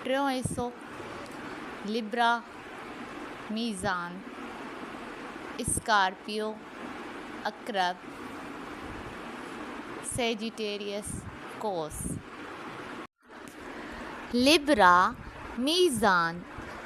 टियों हिसो लिब्रा, मीज़ान, Scorpio, अक्रब, Sagittarius, कोस। Libra, मीज़ान,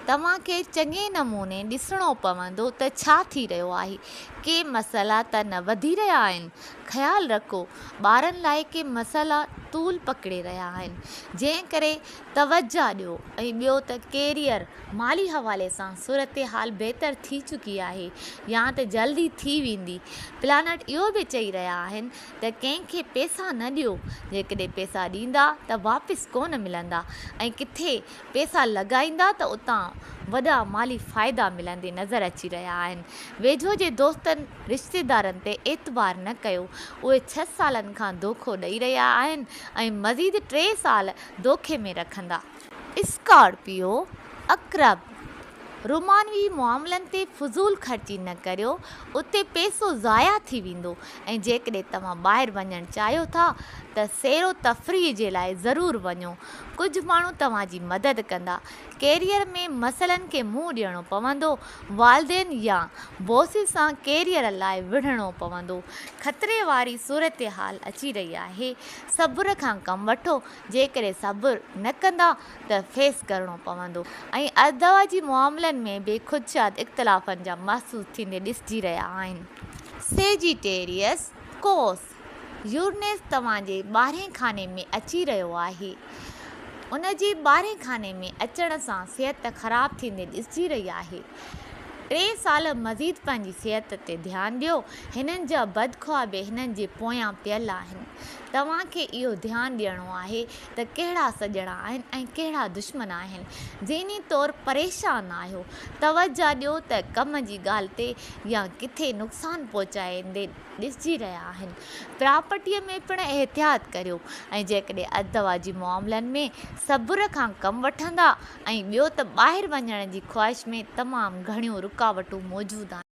तव्हांखे चङे नमूने ॾिसणो पवंदो त छा थी रहियो आहे। के मसइला त न वधी रहिया आहिनि। ख़्यालु रखो, ॿारनि लाइ के मसइला तूल पकिड़े रहिया आहिनि, जंहिं करे तवजा ॾियो। ऐं ॿियो त कैरियर माली हवाले सां सूरत हाल बहितर थी चुकी आहे या त जल्दी थी वेंदी। प्लानट इहो बि चई रहिया आहिनि त कंहिंखे पैसा न ॾियो, जेकॾहिं पैसा ॾींदा त वापसि कोन मिलंदा, ऐं किथे पैसा लॻाईंदा त उतां वॾा माली फ़ाइदा मिलंदे नज़र अची रहिया आहिनि। वेझो जे दोस्तनि रिश्तेदारनि ते एतबार न कयो, उहे 6 सालनि खां धोखो ॾेई रहिया आहिनि ऐं मज़ीद 3 साल धोखे में रखंदा। स्कॉर्पियो, अक्रब, रुमानवी मामलनि ते फुज़ूल ख़र्ची न करियो, उते पैसो ज़ाया थी वेंदो। ऐं जेकॾहिं तव्हां ॿाहिरि वञणु चाहियो था त सैरो तफ़रीह जे लाइ ज़रूरु वञो। कुझु माण्हू तव्हांजी मदद कंदा। कैरियर में मसइलनि खे मुंहुं ॾियणो पवंदो। वालिदेन या बॉस सां कैरियर लाइ विढ़णो पवंदो। ख़तरे वारी सूरत हाल अची रही आहे। सब्र खां कमु वठो। जेकॾहिं सब्र न कंदा त फेस करिणो पवंदो। ऐं अदवाजी मामलनि में बि ख़ुदशाद इख़्तिलाफ़नि जा महसूस थींदे ॾिसिजी रहिया आहिनि। सेजिटेरियस, कोस, यूरेनस तव्हांजे 12हें खाने में अची रहियो आहे। उन जे 12हें खाने में अचण सां सिहत ख़राबु थींदे ॾिसिजी रही आहे। 3 साल मज़ीद पंहिंजी सिहत ते ध्यानु ॾियो। हिननि जा बदख्वाबे हिननि जे पोयां पियल आहिनि। तव्हांखे इहो ध्यानु ॾियणो आहे त कहिड़ा सॼणा आहिनि ऐं कहिड़ा दुश्मन आहिनि। ज़हनी तौरु परेशान आहियो, तवजा ॾियो त कम जी ॻाल्हि ते या किथे नुक़सानु पहुचाईंदे ॾिसिजी रहिया आहिनि। प्रॉपर्टीअ में पिणु एहतियात करियो। ऐं जेकॾहिं अदवाजी मामलनि में सब्र खां कमु वठंदा। ऐं ॿियो त ॿाहिरि वञण जी ख़्वाहिश में तमामु घणियूं रुकावटूं मौजूदु आहिनि।